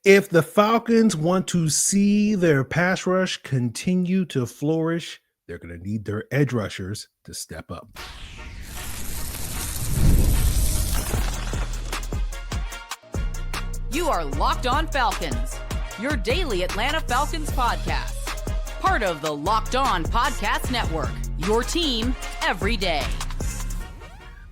If the Falcons want to see their pass rush continue to flourish, they're going to need their edge rushers to step up. You are Locked On Falcons, your daily Atlanta Falcons podcast. Part of the Locked On Podcast Network, your team every day.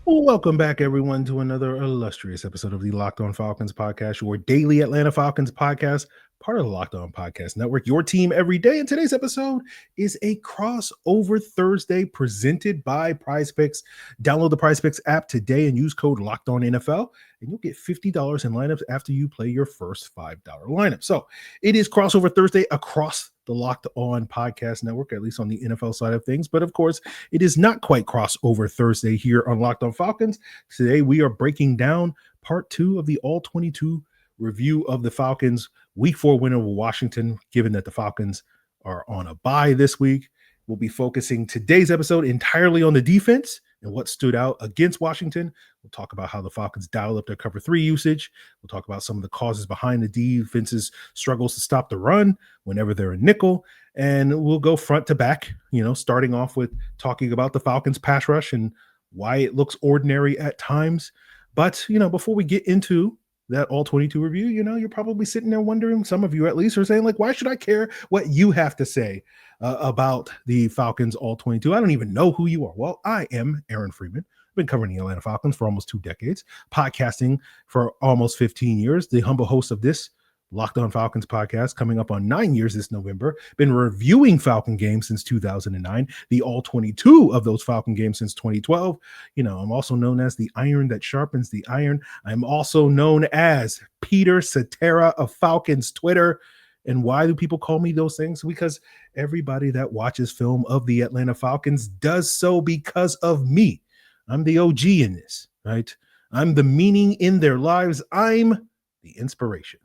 Welcome back, everyone, to another illustrious episode of the Locked On Falcons podcast, your daily Atlanta Falcons podcast, part of the Locked On Podcast Network, your team every day. And today's episode is a crossover Thursday presented by PrizePicks. Download the PrizePicks app today and use code LOCKEDONNFL, and you'll get $50 in lineups after you play your first $5 lineup. So it is crossover Thursday across the Locked On Podcast Network, at least on the NFL side of things. But of course, it is not quite crossover Thursday here on Locked On Falcons. Today, we are breaking down part 2 of the All-22 review of the Falcons' Week 4 win over Washington, given that the Falcons are on a bye this week. We'll be focusing today's episode entirely on the defense and what stood out against Washington. We'll talk about how the Falcons dialed up their cover 3 usage. We'll talk about some of the causes behind the defense's struggles to stop the run whenever they're in nickel. And we'll go front to back, starting off with talking about the Falcons pass rush and why it looks ordinary at times. But, before we get into that All-22 review, you're probably sitting there wondering, some of you at least are saying, like, why should I care what you have to say about the Falcons All-22? I don't even know who you are. Well, I am Aaron Freeman. I've been covering the Atlanta Falcons for almost 2 decades, podcasting for almost 15 years, the humble host of this Locked On Falcons podcast, coming up on 9 years this November. Been reviewing Falcon games since 2009, the All-22 of those Falcon games since 2012. I'm also known as the iron that sharpens the iron. I'm also known as Peter Cetera of Falcons Twitter. And why do people call me those things? Because everybody that watches film of the Atlanta Falcons does so because of me. I'm the OG in this, right? I'm the meaning in their lives. I'm the inspiration.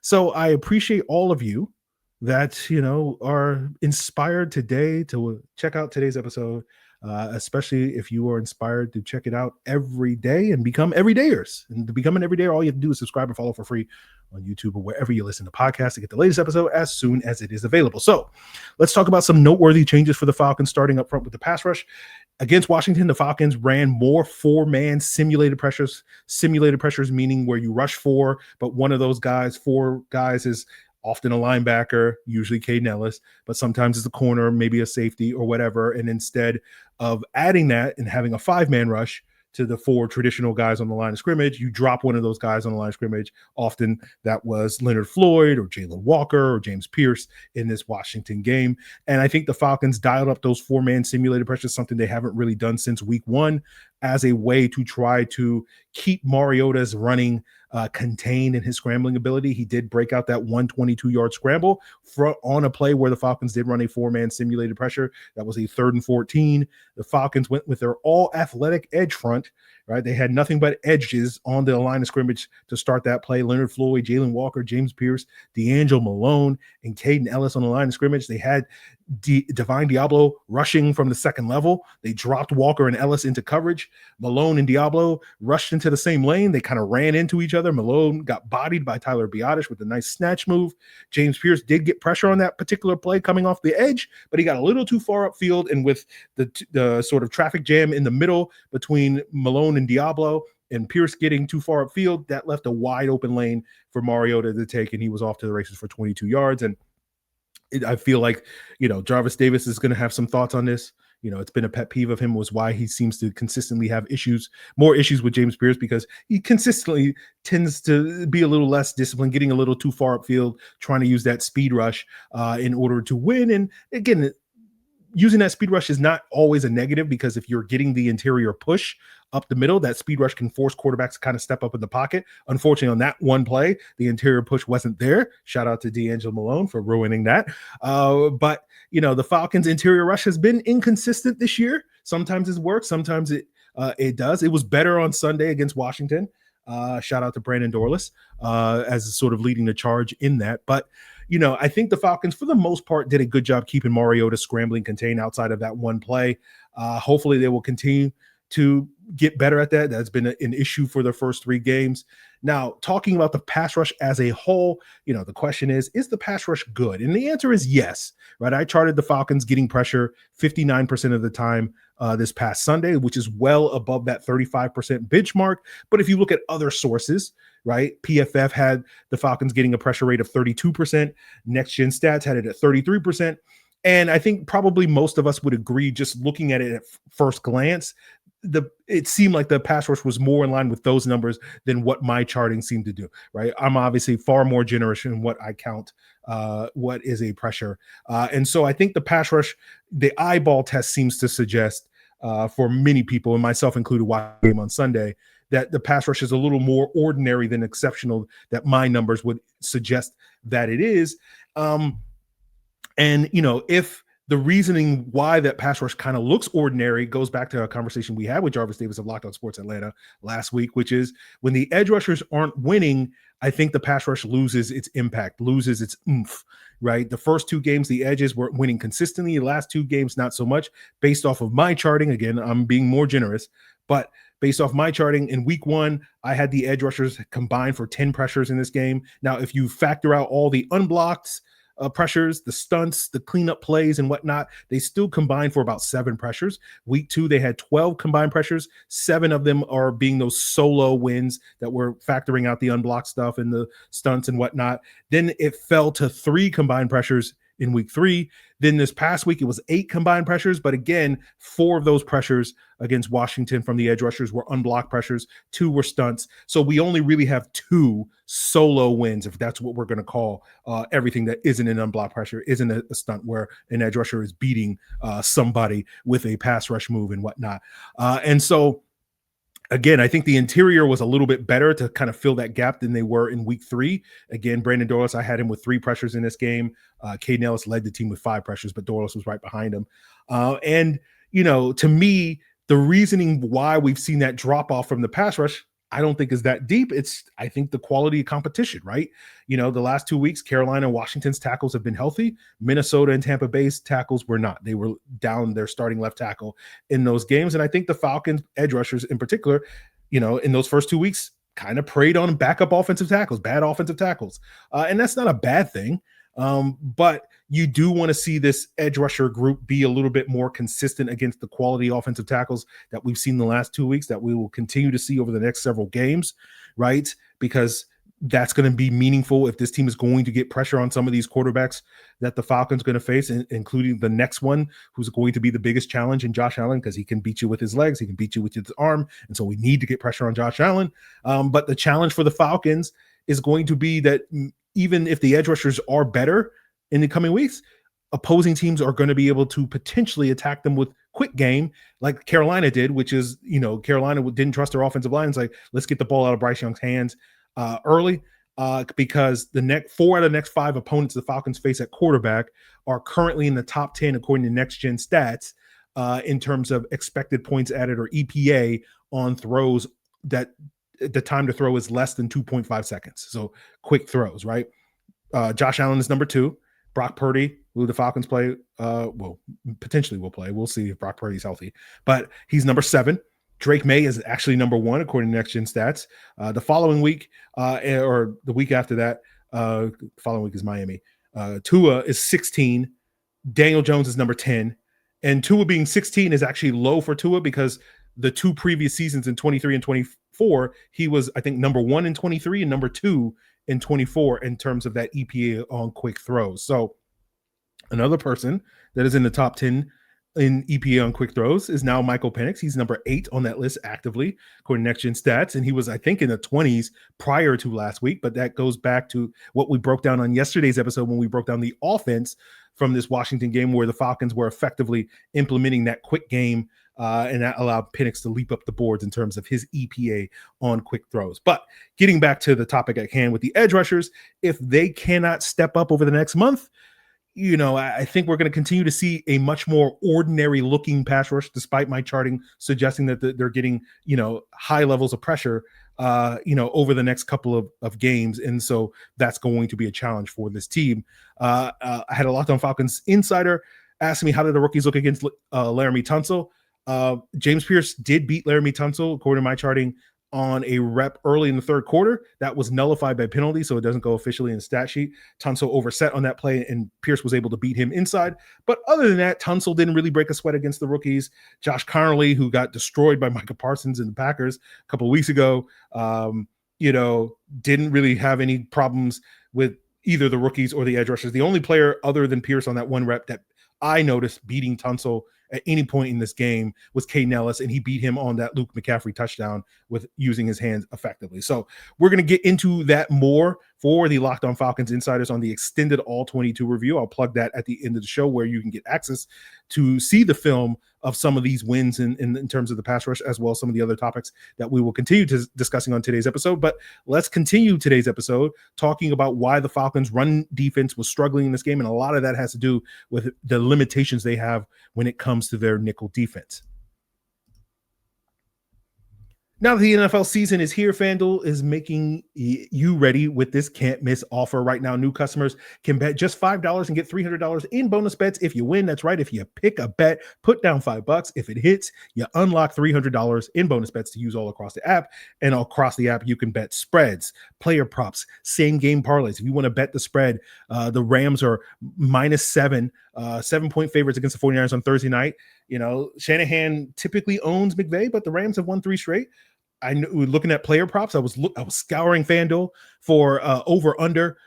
So I appreciate all of you that, are inspired today to check out today's episode, especially if you are inspired to check it out every day and become everydayers. And to become an everydayer, all you have to do is subscribe and follow for free on YouTube or wherever you listen to podcasts to get the latest episode as soon as it is available. So let's talk about some noteworthy changes for the Falcons, starting up front with the pass rush. Against Washington, the Falcons ran more 4-man simulated pressures. Simulated pressures meaning where you rush 4, but one of those guys, 4 guys, is often a linebacker, usually Caden Ellis, but sometimes it's a corner, maybe a safety or whatever. And instead of adding that and having a 5-man rush to the 4 traditional guys on the line of scrimmage, you drop one of those guys on the line of scrimmage. Often that was Leonard Floyd or Jalen Walker or James Pierce in this Washington game. And I think the Falcons dialed up those 4-man simulated pressures, something they haven't really done since week 1, as a way to try to keep Mariota's running contained in his scrambling ability. He did break out that 122-yard scramble on a play where the Falcons did run a 4-man simulated pressure. That was a 3rd and 14. The Falcons went with their all-athletic edge front, right? They had nothing but edges on the line of scrimmage to start that play. Leonard Floyd, Jalen Walker, James Pierce, D'Angelo Malone, and Caden Ellis on the line of scrimmage. They had Divine Diablo rushing from the second level. They dropped Walker and Ellis into coverage. Malone and Diablo rushed into the same lane. They kind of ran into each other. Malone got bodied by Tyler Biadasz with a nice snatch move. James Pierce did get pressure on that particular play coming off the edge, but he got a little too far upfield, and with the sort of traffic jam in the middle between Malone and Diablo and Pierce getting too far upfield, that left a wide open lane for Mariota to take, and he was off to the races for 22 yards. And I feel like, Jarvis Davis is going to have some thoughts on this. It's been a pet peeve of him, was why he seems to consistently have more issues with James Pierce, because he consistently tends to be a little less disciplined, getting a little too far upfield, trying to use that speed rush in order to win. And again, using that speed rush is not always a negative, because if you're getting the interior push up the middle, that speed rush can force quarterbacks to kind of step up in the pocket. Unfortunately, on that one play, the interior push wasn't there. Shout out to D'Angelo Malone for ruining that. But the Falcons' interior rush has been inconsistent this year. Sometimes it works, sometimes it does. It was better on Sunday against Washington. Shout out to Brandon Dorlus as sort of leading the charge in that. But I think the Falcons, for the most part, did a good job keeping Mariota scrambling contained outside of that one play. Hopefully they will continue to get better at that. That's been an issue for the first 3 games. Now, talking about the pass rush as a whole, the question is the pass rush good? And the answer is yes, right? I charted the Falcons getting pressure 59% of the time this past Sunday, which is well above that 35% benchmark. But if you look at other sources, right, PFF had the Falcons getting a pressure rate of 32%. Next Gen Stats had it at 33%. And I think probably most of us would agree, just looking at it at first glance, it seemed like the pass rush was more in line with those numbers than what my charting seemed to do, right? I'm obviously far more generous in what I count what is a pressure. And so I think the pass rush, the eyeball test seems to suggest for many people, and myself included, watching the game on Sunday, that the pass rush is a little more ordinary than exceptional, that my numbers would suggest that it is. And if the reasoning why that pass rush kind of looks ordinary goes back to a conversation we had with Jarvis Davis of Locked On Sports Atlanta last week, which is when the edge rushers aren't winning, I think the pass rush loses its impact, loses its oomph, right? The first two games, the edges were winning consistently. The last two games, not so much. Based off of my charting, again, I'm being more generous, but based off my charting, in week one, I had the edge rushers combined for 10 pressures in this game. Now, if you factor out all the unblocked pressures, the stunts, the cleanup plays and whatnot, they still combined for about 7 pressures. Week 2, they had 12 combined pressures. 7 of them are being those solo wins that were factoring out the unblocked stuff and the stunts and whatnot. Then it fell to 3 combined pressures in week 3. Then this past week, it was 8 combined pressures. But again, 4 of those pressures against Washington from the edge rushers were unblocked pressures. 2 were stunts. So we only really have 2 solo wins, if that's what we're going to call everything that isn't an unblocked pressure, isn't a stunt where an edge rusher is beating somebody with a pass rush move and whatnot. And so, again, I think the interior was a little bit better to kind of fill that gap than they were in week 3. Again, Brandon Dorlus, I had him with 3 pressures in this game. Caden Ellis led the team with 5 pressures, but Dorlus was right behind him. And to me, the reasoning why we've seen that drop off from the pass rush, I don't think is that deep. I think the quality of competition, right? The last 2 weeks, Carolina and Washington's tackles have been healthy. Minnesota and Tampa Bay's tackles were not. They were down their starting left tackle in those games. And I think the Falcons edge rushers in particular, in those first 2 weeks, kind of preyed on backup offensive tackles, bad offensive tackles. And that's not a bad thing. But you do want to see this edge rusher group be a little bit more consistent against the quality offensive tackles that we've seen the last 2 weeks, that we will continue to see over the next several games, right? Because that's going to be meaningful if this team is going to get pressure on some of these quarterbacks that the Falcons are going to face, including the next one, who's going to be the biggest challenge in Josh Allen, because he can beat you with his legs, he can beat you with his arm, and so we need to get pressure on Josh Allen. But the challenge for the Falcons is going to be that even if the edge rushers are better in the coming weeks, opposing teams are going to be able to potentially attack them with quick game like Carolina did, which is, Carolina didn't trust their offensive line. It's like, let's get the ball out of Bryce Young's hands early because the next 4 out of the next 5 opponents the Falcons face at quarterback are currently in the top 10 according to Next Gen Stats in terms of expected points added, or EPA, on throws that the time to throw is less than 2.5 seconds. So quick throws, right? Josh Allen is number 2. Brock Purdy, who the Falcons play, potentially will play. We'll see if Brock Purdy's healthy, but he's number 7. Drake May is actually number 1 according to Next Gen Stats. The following week, or the week after that, following week is Miami. Tua is 16. Daniel Jones is number 10, and Tua being 16 is actually low for Tua because the 2 previous seasons in 23 and 24, he was, I think, number 1 in 23 and number 2 in 24 in terms of that EPA on quick throws. So another person that is in the top 10 in EPA on quick throws is now Michael Penix. He's number 8 on that list actively, according to Next Gen Stats. And he was, I think, in the 20s prior to last week. But that goes back to what we broke down on yesterday's episode when we broke down the offense from this Washington game, where the Falcons were effectively implementing that quick game, and that allowed Penix to leap up the boards in terms of his EPA on quick throws. But getting back to the topic at hand with the edge rushers, if they cannot step up over the next month, I think we're going to continue to see a much more ordinary looking pass rush, despite my charting suggesting that they're getting, high levels of pressure, over the next couple of games. And so that's going to be a challenge for this team. I had a Locked On Falcons insider ask me, how did the rookies look against Laramie Tunsil? James Pierce did beat Laramie Tunsil, according to my charting, on a rep early in the third quarter. That was nullified by penalty, so it doesn't go officially in the stat sheet. Tunsil overset on that play, and Pierce was able to beat him inside. But other than that, Tunsil didn't really break a sweat against the rookies. Josh Connerly, who got destroyed by Micah Parsons and the Packers a couple of weeks ago, didn't really have any problems with either the rookies or the edge rushers. The only player other than Pierce on that one rep that I noticed beating Tunsil at any point in this game was Caden Ellis, and he beat him on that Luke McCaffrey touchdown with using his hands effectively. So we're going to get into that more for the Locked On Falcons Insiders on the extended All 22 review. I'll plug that at the end of the show where you can get access to see the film of some of these wins in terms of the pass rush, as well as some of the other topics that we will continue to discussing on today's episode. But let's continue today's episode talking about why the Falcons' run defense was struggling in this game, and a lot of that has to do with the limitations they have when it comes to their nickel defense. Now that the NFL season is here, FanDuel is making you ready with this can't-miss offer. Right now, new customers can bet just $5 and get $300 in bonus bets if you win. That's right. If you pick a bet, put down $5. If it hits, you unlock $300 in bonus bets to use all across the app. And across the app, you can bet spreads, player props, same-game parlays. If you want to bet the spread, the Rams are -7, 7-point favorites against the 49ers on Thursday night. Shanahan typically owns McVay, but the Rams have won 3 straight. I knew, looking at player props, I was scouring FanDuel for over/under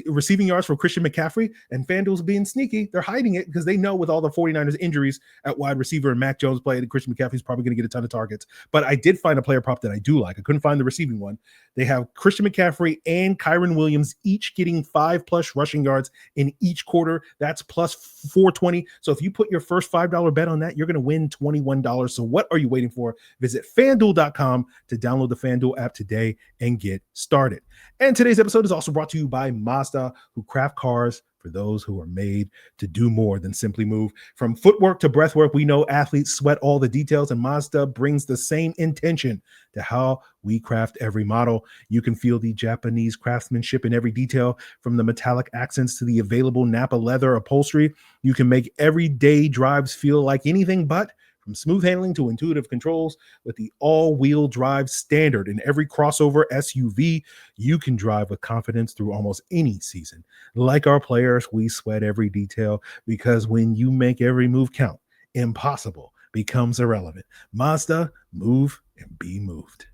receiving yards for Christian McCaffrey, and FanDuel's being sneaky. They're hiding it because they know with all the 49ers injuries at wide receiver and Mac Jones played, Christian McCaffrey's probably going to get a ton of targets. But I did find a player prop that I do like. I couldn't find the receiving one. They have Christian McCaffrey and Kyron Williams each getting 5+ rushing yards in each quarter. That's plus 420. So if you put your first $5 bet on that, you're going to win $21. So what are you waiting for? Visit FanDuel.com to download the FanDuel app today and get started. And today's episode is also brought to you by Mazda, who craft cars for those who are made to do more than simply move. From footwork to breathwork, we know athletes sweat all the details, and Mazda brings the same intention to how we craft every model. You can feel the Japanese craftsmanship in every detail, from the metallic accents to the available Napa leather upholstery. You can make everyday drives feel like anything but. From smooth handling to intuitive controls, with the all-wheel drive standard in every crossover SUV, you can drive with confidence through almost any season. Like our players, we sweat every detail, because when you make every move count, impossible becomes irrelevant. Mazda, move and be moved.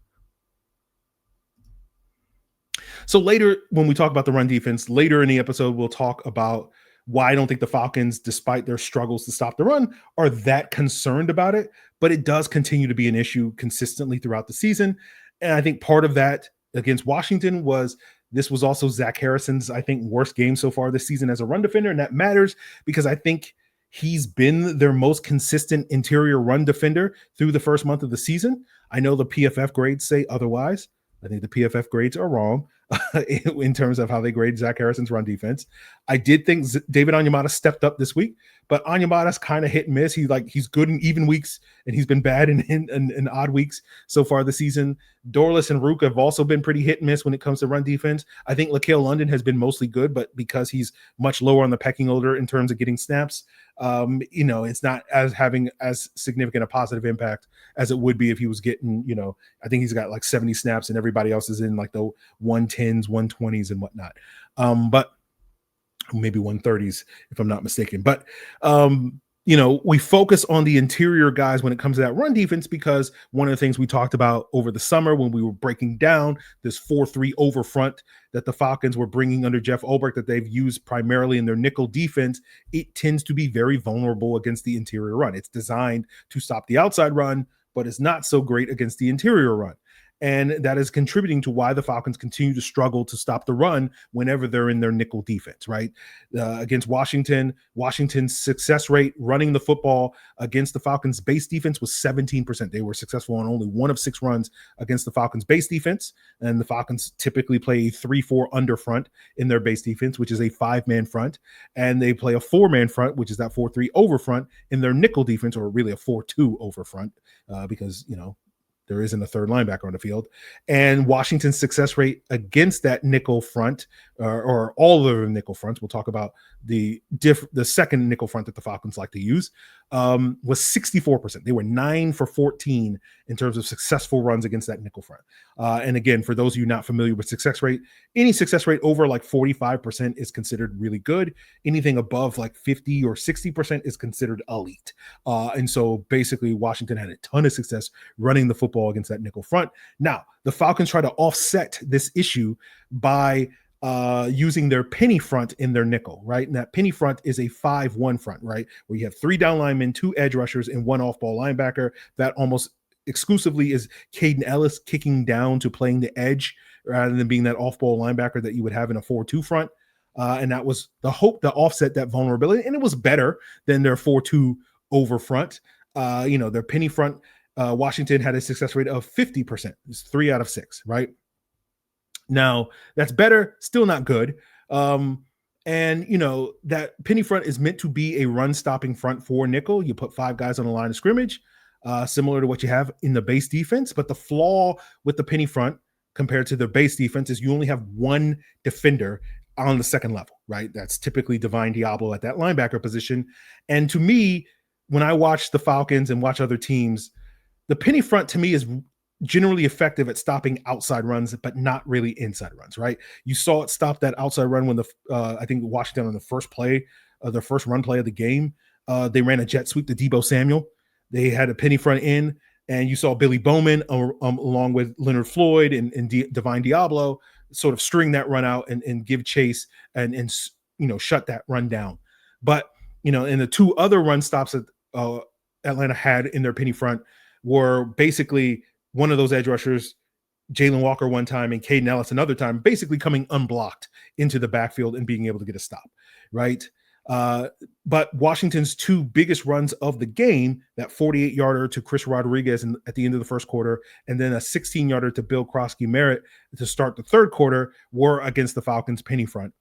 So later, when we talk about the run defense, later in the episode, we'll talk about why I don't think the Falcons, despite their struggles to stop the run, are that concerned about it. But it does continue to be an issue consistently throughout the season. And I think part of that against Washington was this was also Zach Harrison's, I think, worst game so far this season as a run defender. And that matters because I think he's been their most consistent interior run defender through the first month of the season. I know the PFF grades say otherwise. I think the PFF grades are wrong in terms of how they grade Zach Harrison's run defense. I did think David Onyemata stepped up this week, but Onyemata's kind of hit and miss. He's good in even weeks, and he's been bad in odd weeks so far this season. Dorless and Rook have also been pretty hit and miss when it comes to run defense. I think Laquale London has been mostly good, but because he's much lower on the pecking order in terms of getting snaps, it's not as having as significant a positive impact as it would be if he was getting, I think he's got like 70 snaps and everybody else is in like the 110s, 120s and whatnot. But maybe 130s if I'm not mistaken. But, we focus on the interior guys when it comes to that run defense, because one of the things we talked about over the summer when we were breaking down this 4-3 over front that the Falcons were bringing under Jeff Ulbrich that they've used primarily in their nickel defense, it tends to be very vulnerable against the interior run. It's designed to stop the outside run, but it's not so great against the interior run. And that is contributing to why the Falcons continue to struggle to stop the run whenever they're in their nickel defense, right? Against Washington's success rate running the football against the Falcons' base defense was 17%. They were successful on only 1 of 6 runs against the Falcons' base defense. And the Falcons typically play a 3-4 under front in their base defense, which is a 5-man front. And they play a 4-man front, which is that 4-3 over front in their nickel defense, or really a 4-2 over front, because, there isn't a third linebacker on the field. And Washington's success rate against that nickel front, or all of the nickel fronts, we'll talk about the second nickel front that the Falcons like to use, was 64%. They were 9 for 14 in terms of successful runs against that nickel front. And again, for those of you not familiar with success rate, any success rate over like 45% is considered really good. Anything above like 50 or 60% is considered elite. And so basically Washington had a ton of success running the football against that nickel front. Now, the Falcons try to offset this issue by using their penny front in their nickel, right? And that penny front is a 5-1 front, right? Where you have 3 down linemen, 2 edge rushers, and 1 off-ball linebacker. That almost exclusively is Caden Ellis kicking down to playing the edge rather than being that off-ball linebacker that you would have in a 4-2 front. And that was the hope to offset that vulnerability. And it was better than their 4-2 over front. Their penny front, Washington had a success rate of 50%. It's 3 out of 6, right? Now, that's better, still not good. And that penny front is meant to be a run-stopping front for nickel. You put 5 guys on the line of scrimmage, similar to what you have in the base defense. But the flaw with the penny front compared to the base defense is you only have 1 defender on the second level, right? That's typically Divine Diablo at that linebacker position. And to me, when I watch the Falcons and watch other teams, the penny front to me is generally effective at stopping outside runs, but not really inside runs, right? You saw it stop that outside run when I think Washington on the first play, their first run play of the game, they ran a jet sweep to Deebo Samuel. They had a penny front in, and you saw Billy Bowman along with Leonard Floyd and Divine Diablo sort of string that run out and give chase and shut that run down. But, and the 2 other run stops that Atlanta had in their penny front were basically one of those edge rushers, Jalen Walker one time and Caden Ellis another time, basically coming unblocked into the backfield and being able to get a stop, right? But Washington's 2 biggest runs of the game, that 48-yarder to Chris Rodriguez at the end of the first quarter, and then a 16-yarder to Bill Krosky-Merritt to start the third quarter, were against the Falcons' penny front.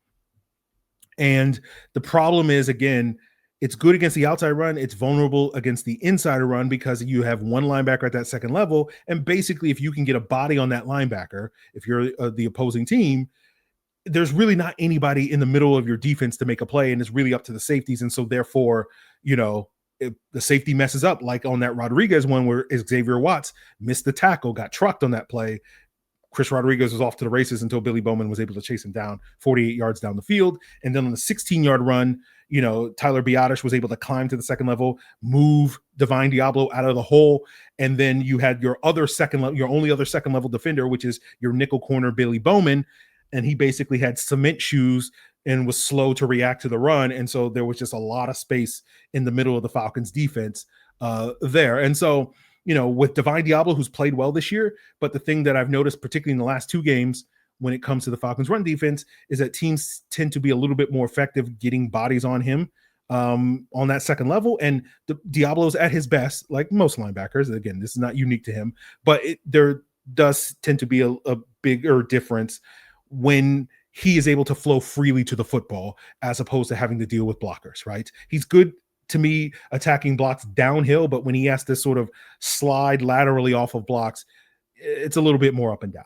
And the problem is, again, it's good against the outside run. It's vulnerable against the inside run because you have 1 linebacker at that second level. And basically, if you can get a body on that linebacker, if you're the opposing team, there's really not anybody in the middle of your defense to make a play, and it's really up to the safeties. And so therefore, if the safety messes up, like on that Rodriguez one where Xavier Watts missed the tackle, got trucked on that play, Chris Rodriguez was off to the races until Billy Bowman was able to chase him down 48 yards down the field. And then on the 16-yard run, Tyler Biadasz was able to climb to the second level, move Divine Diablo out of the hole. And then you had your only other second level defender, which is your nickel corner, Billy Bowman. And he basically had cement shoes and was slow to react to the run. And so there was just a lot of space in the middle of the Falcons defense there. And so, with Divine Diablo, who's played well this year, but the thing that I've noticed, particularly in the last 2 games, when it comes to the Falcons run defense, is that teams tend to be a little bit more effective getting bodies on him on that second level. And Diablo's at his best, like most linebackers. Again, this is not unique to him, but there does tend to be a bigger difference when he is able to flow freely to the football as opposed to having to deal with blockers, right? He's good to me attacking blocks downhill, but when he has to sort of slide laterally off of blocks, it's a little bit more up and down.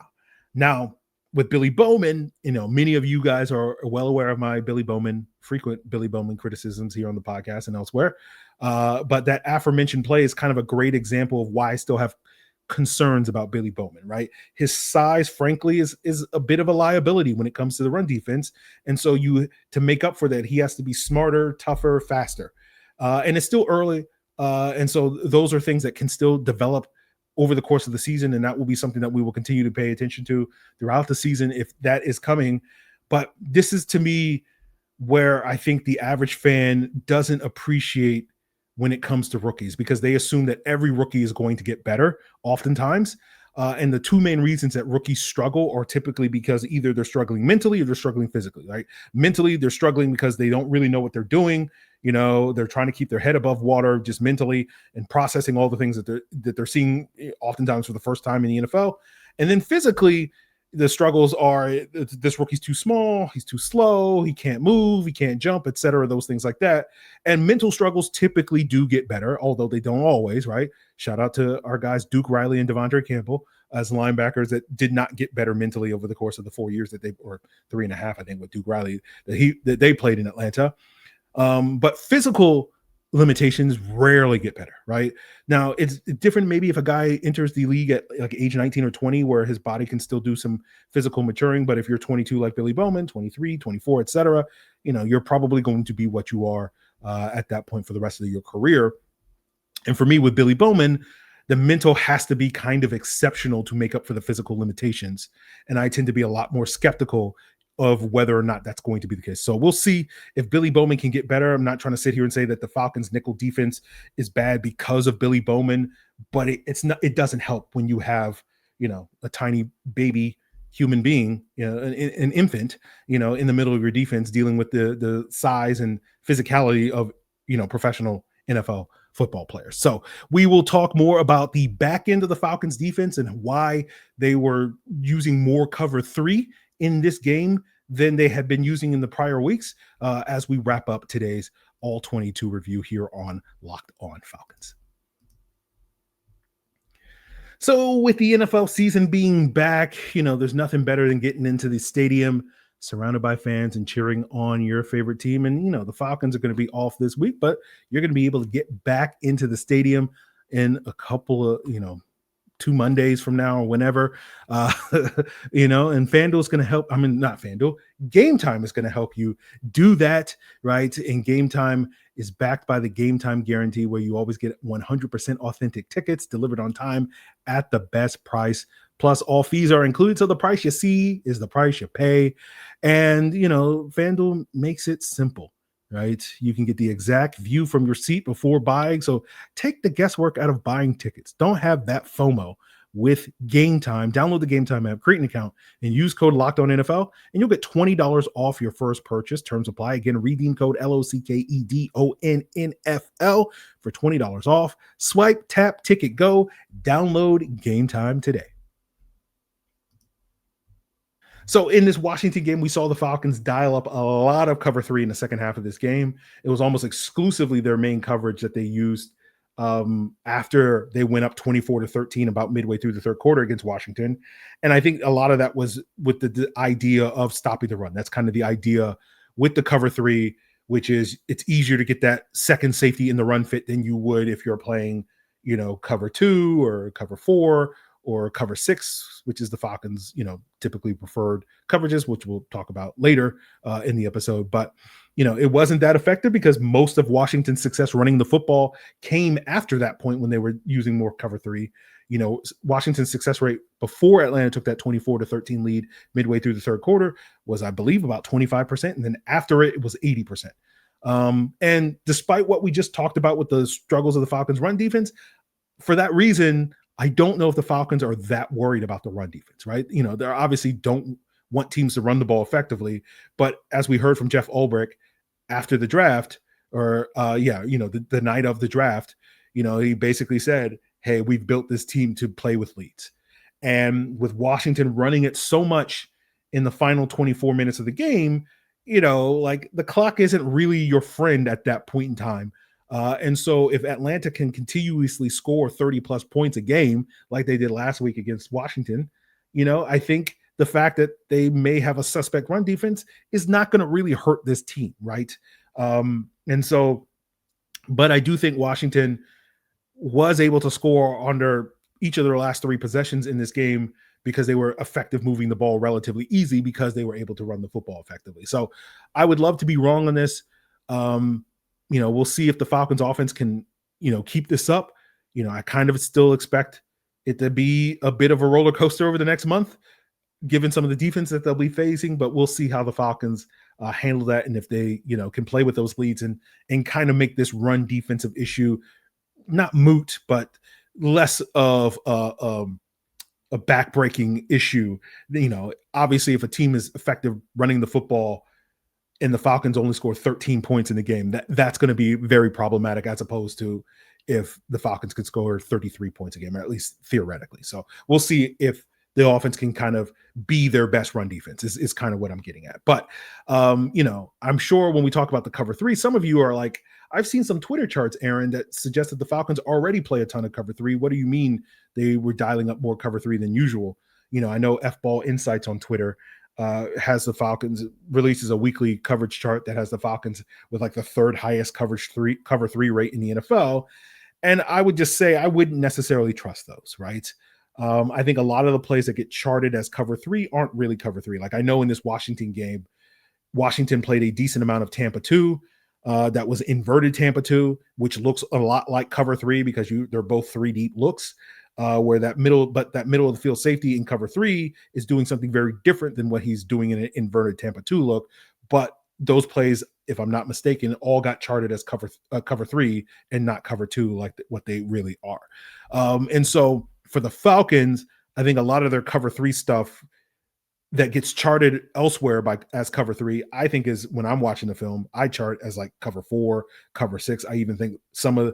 Now, with Billy Bowman, many of you guys are well aware of my frequent Billy Bowman criticisms here on the podcast and elsewhere. But that aforementioned play is kind of a great example of why I still have concerns about Billy Bowman, right? His size, frankly, is a bit of a liability when it comes to the run defense. And so to make up for that, he has to be smarter, tougher, faster. And it's still early. And so those are things that can still develop over the course of the season. And that will be something that we will continue to pay attention to throughout the season if that is coming. But this is, to me, where I think the average fan doesn't appreciate when it comes to rookies, because they assume that every rookie is going to get better oftentimes. And the 2 main reasons that rookies struggle are typically because either they're struggling mentally or they're struggling physically, right? Mentally, they're struggling because they don't really know what they're doing. They're trying to keep their head above water just mentally and processing all the things that they're seeing oftentimes for the first time in the NFL. And then physically, the struggles are this rookie's too small, he's too slow, he can't move, he can't jump, etc. Those things like that. And mental struggles typically do get better, although they don't always, right? Shout out to our guys Duke Riley and Devondre Campbell as linebackers that did not get better mentally over the course of the 4 years or 3.5, I think, with Duke Riley that they played in Atlanta. But physical limitations rarely get better, right? Now, it's different maybe if a guy enters the league at like age 19 or 20 where his body can still do some physical maturing, but if you're 22 like Billy Bowman, 23, 24, etc., you're probably going to be what you are at that point for the rest of your career. And for me with Billy Bowman, the mental has to be kind of exceptional to make up for the physical limitations. And I tend to be a lot more skeptical of whether or not that's going to be the case. So we'll see if Billy Bowman can get better. I'm not trying to sit here and say that the Falcons nickel defense is bad because of Billy Bowman, but it's not, it doesn't help when you have, a tiny baby human being, an infant, in the middle of your defense dealing with the size and physicality of, professional NFL football players. So we will talk more about the back end of the Falcons defense and why they were using more cover 3 in this game than they had been using in the prior weeks as we wrap up today's all 22 review here on Locked On Falcons. So with the NFL season being back, there's nothing better than getting into the stadium surrounded by fans and cheering on your favorite team. And, the Falcons are going to be off this week, but you're going to be able to get back into the stadium in a couple of, 2 Mondays from now or whenever, and FanDuel's going to help. I mean, not FanDuel, Game Time is going to help you do that, right? And Game Time is backed by the Game Time guarantee, where you always get 100% authentic tickets delivered on time at the best price. Plus, all fees are included, so the price you see is the price you pay. And, FanDuel makes it simple, right? You can get the exact view from your seat before buying. So take the guesswork out of buying tickets. Don't have that FOMO with Game Time. Download the Game Time app, create an account, and use code LOCKEDONNFL, and you'll get $20 off your first purchase. Terms apply. Again, redeem code LOCKEDONNFL for $20 off. Swipe, tap, ticket, go. Download Game Time today. So in this Washington game, we saw the Falcons dial up a lot of cover 3 in the second half of this game. It was almost exclusively their main coverage that they used after they went up 24-13 about midway through the third quarter against Washington. And I think a lot of that was with the idea of stopping the run. That's kind of the idea with the cover 3, which is it's easier to get that second safety in the run fit than you would if you're playing, cover 2 or cover 4 or cover 6, which is the Falcons, typically preferred coverages, which we'll talk about later in the episode. But, it wasn't that effective because most of Washington's success running the football came after that point when they were using more cover 3. Washington's success rate before Atlanta took that 24-13 lead midway through the third quarter was, I believe, about 25%. And then after it was 80%. And despite what we just talked about with the struggles of the Falcons run defense, for that reason, I don't know if the Falcons are that worried about the run defense, right? They obviously don't want teams to run the ball effectively. But as we heard from Jeff Ulbrich after the draft, or the night of the draft, he basically said, hey, we've built this team to play with leads. And with Washington running it so much in the final 24 minutes of the game, like the clock isn't really your friend at that point in time. And so if Atlanta can continuously score 30 plus points a game, like they did last week against Washington, I think the fact that they may have a suspect run defense is not going to really hurt this team. Right. And so, but I do think Washington was able to score under each of their last 3 possessions in this game because they were effective moving the ball relatively easy because they were able to run the football effectively. So I would love to be wrong on this. We'll see if the Falcons offense can, keep this up. I kind of still expect it to be a bit of a roller coaster over the next month, given some of the defense that they'll be facing, but we'll see how the Falcons handle that. And if they, can play with those leads and kind of make this run defensive issue, not moot, but less of a backbreaking issue. Obviously if a team is effective running the football and the Falcons only score 13 points in the game, that's going to be very problematic, as opposed to if the Falcons could score 33 points a game, or at least theoretically. So we'll see if the offense can kind of be their best run defense is kind of what I'm getting at. But, I'm sure when we talk about the cover 3, some of you are like, I've seen some Twitter charts, Aaron, that suggest that the Falcons already play a ton of cover 3. What do you mean they were dialing up more cover 3 than usual? I know F-Ball Insights on Twitter has the Falcons, releases a weekly coverage chart that has the Falcons with like the third highest cover three rate in the NFL. And I would just say I wouldn't necessarily trust those, right? I think a lot of the plays that get charted as cover three aren't really cover three. Like I know in this Washington game, Washington played a decent amount of Tampa 2. That was inverted Tampa 2, which looks a lot like cover three because they're both 3 deep looks. Where that middle of the field safety in cover three is doing something very different than what he's doing in an inverted Tampa 2 look. But those plays, if I'm not mistaken, all got charted as cover three and not cover two, like what they really are. And so for the Falcons, I think a lot of their cover three stuff that gets charted elsewhere as cover three, I think is when I'm watching the film, I chart as like cover 4, cover 6. I even think a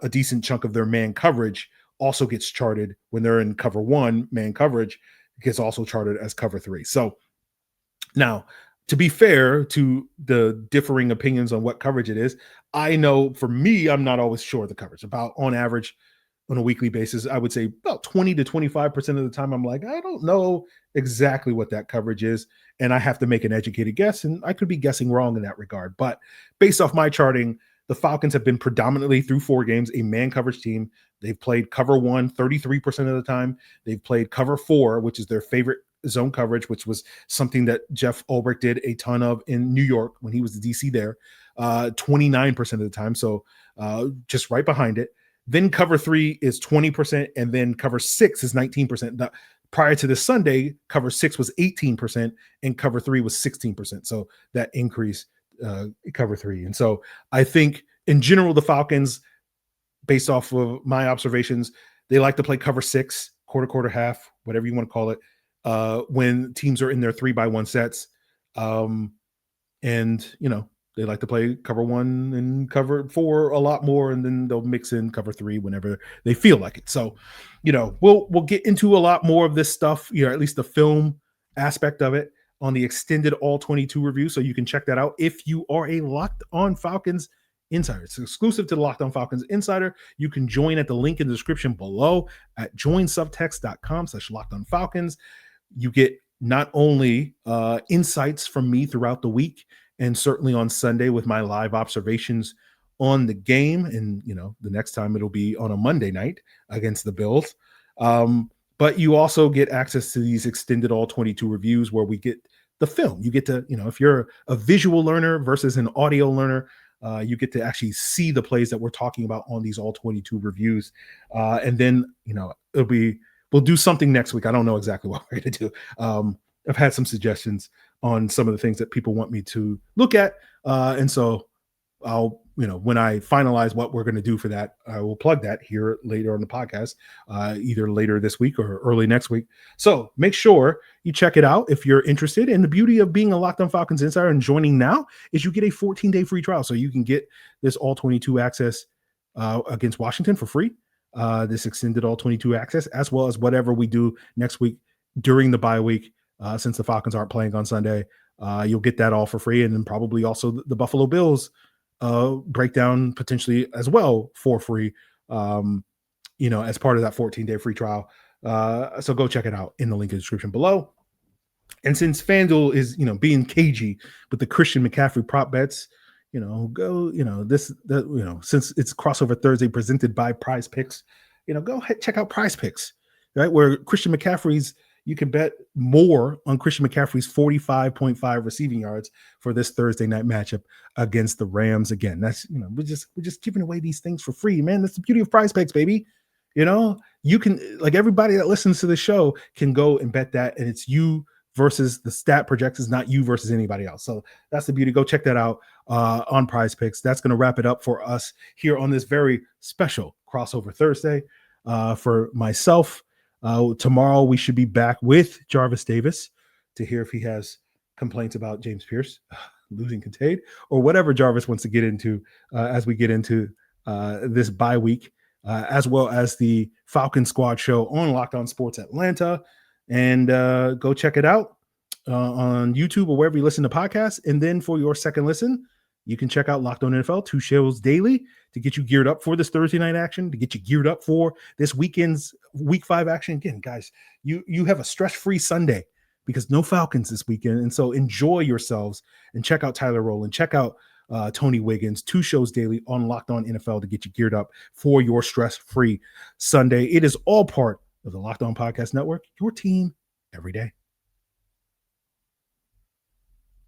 decent chunk of their man coverage also gets charted when they're in cover 1, man coverage gets also charted as cover 3. So now, to be fair to the differing opinions on what coverage it is, I know for me, I'm not always sure of the coverage. About on average, on a weekly basis, I would say about 20 to 25% of the time, I'm like, I don't know exactly what that coverage is. And I have to make an educated guess, and I could be guessing wrong in that regard. But based off my charting, the Falcons have been predominantly through 4 games a man coverage team. They've played cover 1 33% of the time. They've played cover 4, which is their favorite zone coverage, which was something that Jeff Ulbrich did a ton of in New York when he was the DC there, 29% of the time. So just right behind it. Then cover 3 is 20%, and then cover 6 is 19%. Now, prior to this Sunday, cover 6 was 18%, and cover 3 was 16%. So that increase cover 3. And so I think in general, the Falcons, based off of my observations, they like to play cover 6, quarter, half, whatever you want to call it, when teams are in their 3-by-1 sets. And, they like to play cover 1 and cover 4 a lot more, and then they'll mix in cover 3 whenever they feel like it. So, we'll get into a lot more of this stuff, at least the film aspect of it on the extended all 22 review. So you can check that out if you are a Locked On Falcons Insider. It's exclusive to the Locked On Falcons Insider. You can join at the link in the description below at joinsubtext.com/LockedOnFalcons. You get not only insights from me throughout the week, and certainly on Sunday with my live observations on the game. And, the next time it'll be on a Monday night against the Bills. But you also get access to these extended all 22 reviews where we get the film. You get to, if you're a visual learner versus an audio learner, you get to actually see the plays that we're talking about on these all 22 reviews. And then, we'll do something next week. I don't know exactly what we're going to do. I've had some suggestions on some of the things that people want me to look at. And so I'll, when I finalize what we're going to do for that, I will plug that here later on the podcast, either later this week or early next week. So make sure you check it out if you're interested. And the beauty of being a Locked On Falcons Insider and joining now is you get a 14-day free trial. So you can get this all 22 access against Washington for free, this extended all 22 access, as well as whatever we do next week during the bye week. Since the Falcons aren't playing on Sunday, you'll get that all for free. And then probably also the Buffalo Bills breakdown potentially as well for free, as part of that 14-day free trial. So go check it out in the link in the description below. And since FanDuel is, being cagey with the Christian McCaffrey prop bets, since it's crossover Thursday presented by Prize Picks, go ahead, check out Prize Picks, right? Where Christian McCaffrey's, you can bet more on Christian McCaffrey's 45.5 receiving yards for this Thursday night matchup against the Rams. Again, that's, we're just giving away these things for free, man. That's the beauty of Prize Picks, baby. You can, like, everybody that listens to the show can go and bet that, and it's you versus the stat projections, not you versus anybody else. So that's the beauty. Go check that out on Prize Picks. That's going to wrap it up for us here on this very special crossover Thursday. For myself, tomorrow we should be back with Jarvis Davis to hear if he has complaints about James Pierce losing Kincaid or whatever Jarvis wants to get into as we get into this bye week, as well as the Falcon Squad show on Locked On Sports Atlanta. And go check it out on YouTube or wherever you listen to podcasts. And then for your second listen, you can check out Locked On NFL, 2 shows daily to get you geared up for this Thursday night action, to get you geared up for this weekend's Week 5 action. Again, guys, you have a stress-free Sunday because no Falcons this weekend. And so enjoy yourselves and check out Tyler Rowland, check out Tony Wiggins, 2 shows daily on Locked On NFL to get you geared up for your stress-free Sunday. It is all part of the Locked On Podcast Network, your team every day.